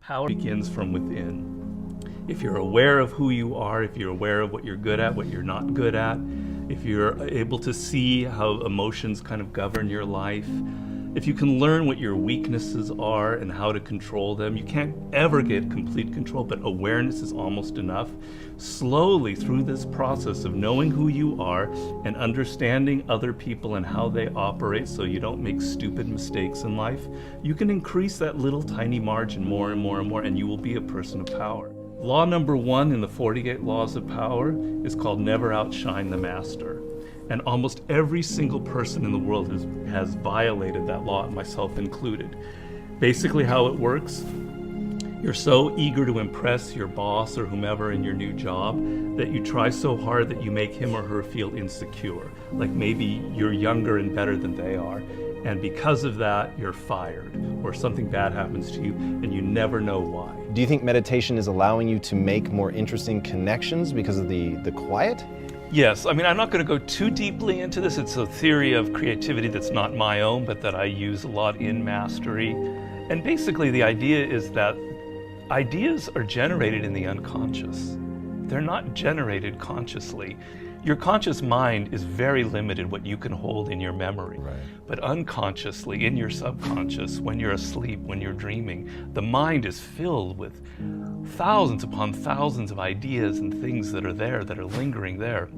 Power begins from within. If you're aware of who you are, if you're aware of what you're good at, what you're not good at, if you're able to see how emotions kind of govern your life, if you can learn what your weaknesses are and how to control them, you can't ever get complete control, but awareness is almost enough. Slowly through this process of knowing who you are and understanding other people and how they operate so you don't make stupid mistakes in life, you can increase that little tiny margin more and more and more, and you will be a person of power. Law number 1 in the 48 Laws of Power is called never outshine the master. And almost every single person in the world has violated that law, myself included. Basically how it works, you're so eager to impress your boss or whomever in your new job that you try so hard that you make him or her feel insecure. Like maybe you're younger and better than they are, and because of that, you're fired, or something bad happens to you, and you never know why. Do you think meditation is allowing you to make more interesting connections because of the quiet? Yes, I mean, I'm not going to go too deeply into this. It's a theory of creativity that's not my own, but that I use a lot in mastery. And basically the idea is that ideas are generated in the unconscious. They're not generated consciously. Your conscious mind is very limited what you can hold in your memory. Right. But unconsciously, in your subconscious, when you're asleep, when you're dreaming, the mind is filled with thousands upon thousands of ideas and things that are there, that are lingering there.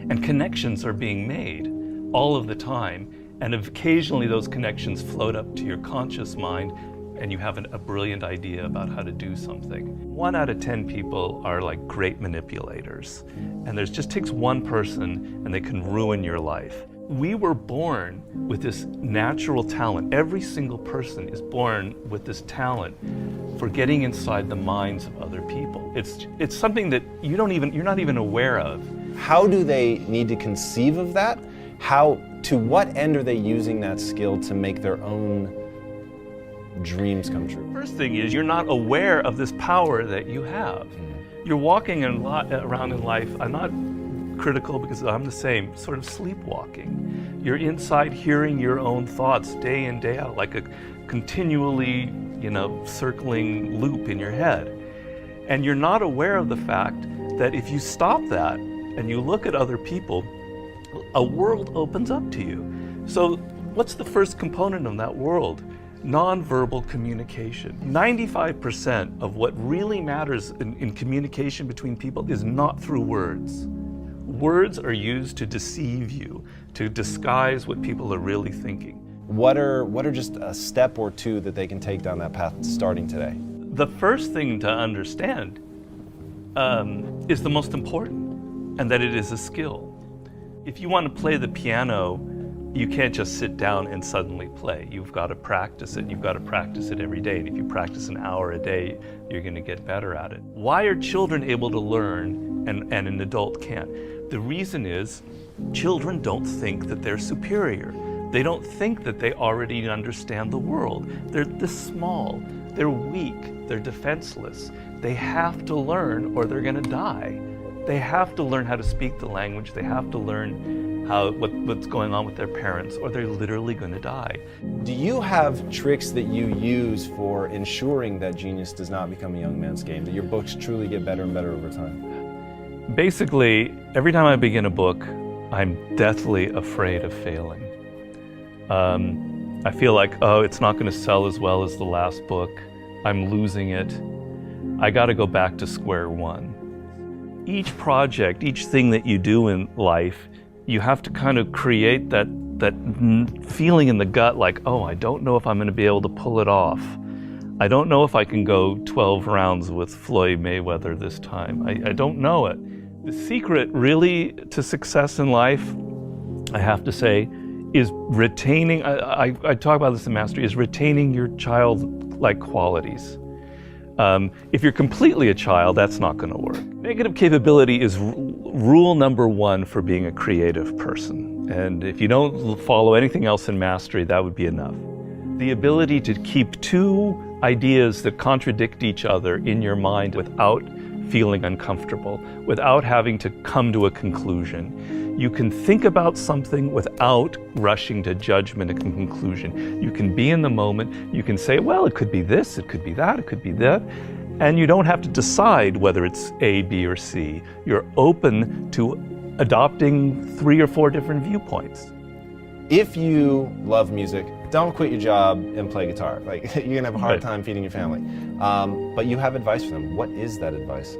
And connections are being made all of the time. And occasionally those connections float up to your conscious mind, and you have a brilliant idea about how to do something. 1 out of 10 people are like great manipulators. And there just takes one person and they can ruin your life. We were born with this natural talent. Every single person is born with this talent for getting inside the minds of other people. It's something that you're not even aware of. How do they need to conceive of that? To what end are they using that skill to make their own dreams come true? First thing is, you're not aware of this power that you have. You're walking around in life, I'm not critical because I'm the same, sort of sleepwalking. You're inside hearing your own thoughts day in, day out, like a continually, circling loop in your head. And you're not aware of the fact that if you stop that and you look at other people, a world opens up to you. So what's the first component of that world? Nonverbal communication. 95% of what really matters in communication between people is not through words. Words are used to deceive you, to disguise what people are really thinking. What are just a step or two that they can take down that path starting today? The first thing to understand is the most important, and that it is a skill. If you want to play the piano, you can't just sit down and suddenly play. You've got to practice it. You've got to practice it every day. And if you practice an hour a day, you're going to get better at it. Why are children able to learn and an adult can't? The reason is children don't think that they're superior. They don't think that they already understand the world. They're this small. They're weak. They're defenseless. They have to learn or they're going to die. They have to learn how to speak the language. They have to learn what's going on with their parents, or they're literally going to die. Do you have tricks that you use for ensuring that genius does not become a young man's game, that your books truly get better and better over time? Basically, every time I begin a book, I'm deathly afraid of failing. I feel like, it's not going to sell as well as the last book. I'm losing it. I got to go back to square one. Each project, each thing that you do in life, you have to kind of create that feeling in the gut like, I don't know if I'm going to be able to pull it off. I don't know if I can go 12 rounds with Floyd Mayweather this time. I don't know it. The secret really to success in life, I have to say, is retaining, I talk about this in Mastery, is retaining your childlike qualities. If you're completely a child, that's not going to work. Negative capability is rule number 1 for being a creative person. And if you don't follow anything else in Mastery, that would be enough. The ability to keep 2 ideas that contradict each other in your mind without feeling uncomfortable, without having to come to a conclusion. You can think about something without rushing to judgment and conclusion. You can be in the moment. You can say, well, it could be this, it could be that, it could be that. And you don't have to decide whether it's A, B, or C. You're open to adopting 3 or 4 different viewpoints. If you love music, don't quit your job and play guitar. Like, you're gonna have a hard time feeding your family. But you have advice for them. What is that advice?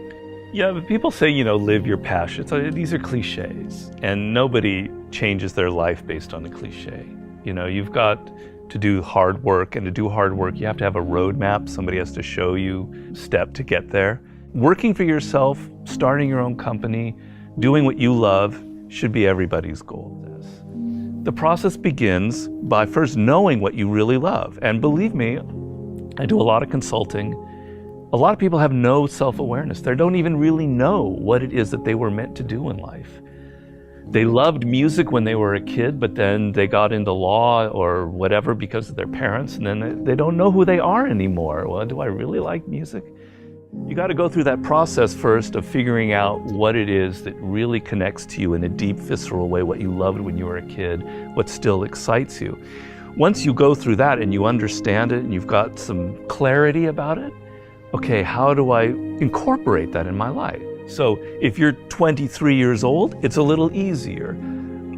Yeah, but people say, live your passion. So these are cliches, and nobody changes their life based on a cliche. You've got to do hard work, and to do hard work, you have to have a roadmap. Somebody has to show you step to get there. Working for yourself, starting your own company, doing what you love should be everybody's goal. The process begins by first knowing what you really love. And believe me, I do a lot of consulting. A lot of people have no self-awareness. They don't even really know what it is that they were meant to do in life. They loved music when they were a kid, but then they got into law or whatever because of their parents, and then they don't know who they are anymore. Well, do I really like music? You got to go through that process first of figuring out what it is that really connects to you in a deep, visceral way, what you loved when you were a kid, what still excites you. Once you go through that and you understand it and you've got some clarity about it, okay, how do I incorporate that in my life? So if you're 23 years old, it's a little easier.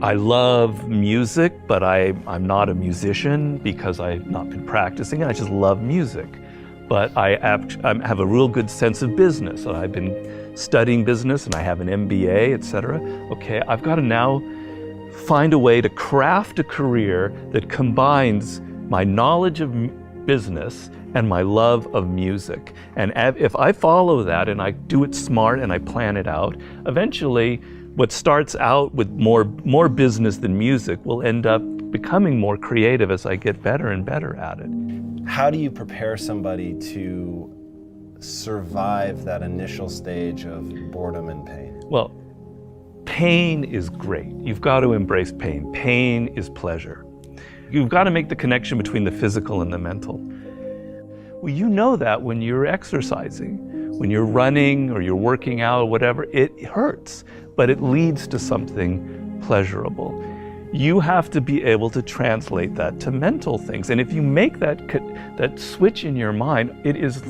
I love music, but I'm not a musician because I've not been practicing it. I just love music. But I have a real good sense of business. I've been studying business and I have an MBA, etc. Okay, I've got to now find a way to craft a career that combines my knowledge of business and my love of music. And if I follow that and I do it smart and I plan it out, eventually what starts out with more business than music will end up becoming more creative as I get better and better at it. How do you prepare somebody to survive that initial stage of boredom and pain? Well, pain is great. You've got to embrace pain. Pain is pleasure. You've got to make the connection between the physical and the mental. Well, you know that when you're exercising, when you're running or you're working out or whatever, it hurts, but it leads to something pleasurable. You have to be able to translate that to mental things. And if you make that switch in your mind, it is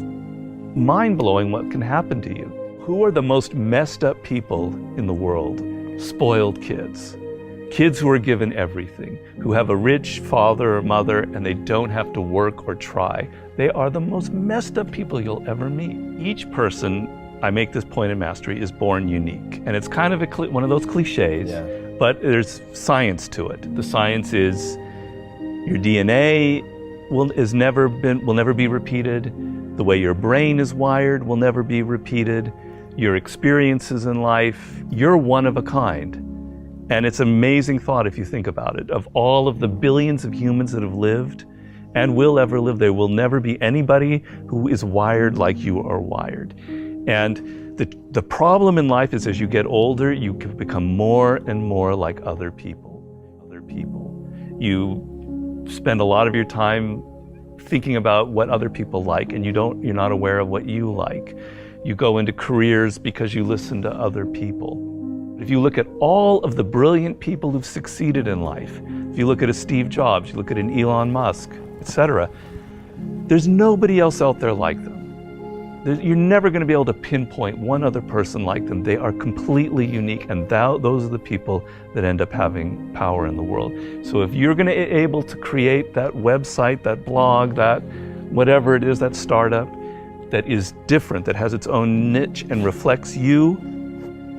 mind-blowing what can happen to you. Who are the most messed up people in the world? Spoiled kids. Kids who are given everything, who have a rich father or mother and they don't have to work or try. They are the most messed up people you'll ever meet. Each person, I make this point in Mastery, is born unique. And it's kind of one of those cliches. Yeah. But there's science to it. The science is your DNA will never be repeated. The way your brain is wired will never be repeated. Your experiences in life, you're one of a kind. And it's an amazing thought if you think about it. Of all of the billions of humans that have lived and will ever live, there will never be anybody who is wired like you are wired. And the problem in life is as you get older, you can become more and more like other people. You spend a lot of your time thinking about what other people like, and you're not aware of what you like. You go into careers because you listen to other people. If you look at all of the brilliant people who've succeeded in life, if you look at a Steve Jobs, you look at an Elon Musk, etc., there's nobody else out there like them. You're never going to be able to pinpoint one other person like them. They are completely unique, and those are the people that end up having power in the world. So if you're going to be able to create that website, that blog, that whatever it is, that startup that is different, that has its own niche and reflects you,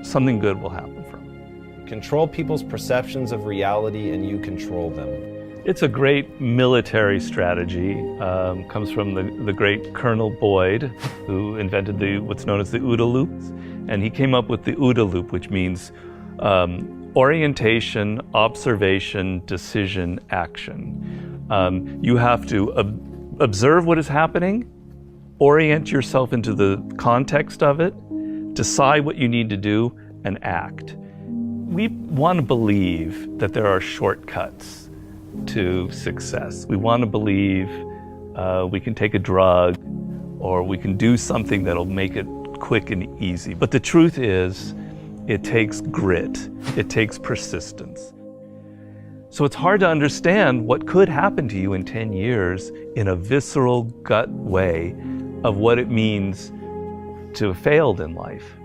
something good will happen from it. Control people's perceptions of reality and you control them. It's a great military strategy. Comes from the great Colonel Boyd, who invented what's known as the OODA loop. And he came up with the OODA loop, which means orientation, observation, decision, action. You have to observe what is happening, orient yourself into the context of it, decide what you need to do, and act. We want to believe that there are shortcuts to success. We want to believe we can take a drug or we can do something that'll make it quick and easy. But the truth is, it takes grit. It takes persistence. So it's hard to understand what could happen to you in 10 years in a visceral gut way of what it means to have failed in life.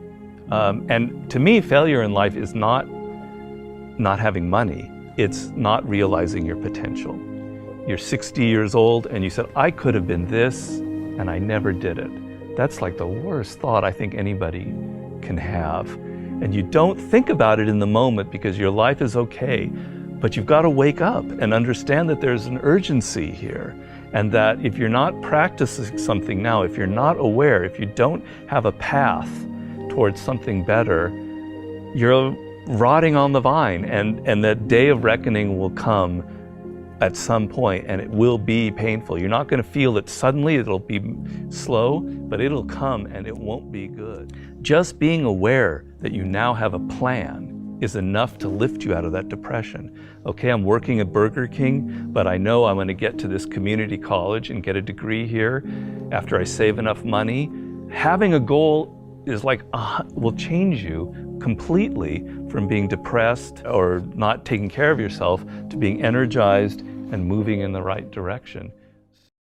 And to me, failure in life is not having money. It's not realizing your potential. You're 60 years old and you said, I could have been this, and I never did it. That's like the worst thought I think anybody can have. And you don't think about it in the moment because your life is okay. But you've got to wake up and understand that there's an urgency here, and that if you're not practicing something now, if you're not aware, if you don't have a path towards something better, you're rotting on the vine, and that day of reckoning will come at some point, and it will be painful. You're not going to feel it suddenly, it'll be slow, but it'll come and it won't be good. Just being aware that you now have a plan is enough to lift you out of that depression. Okay, I'm working at Burger King, but I know I'm going to get to this community college and get a degree here after I save enough money. Having a goal is like, will change you completely from being depressed or not taking care of yourself to being energized and moving in the right direction.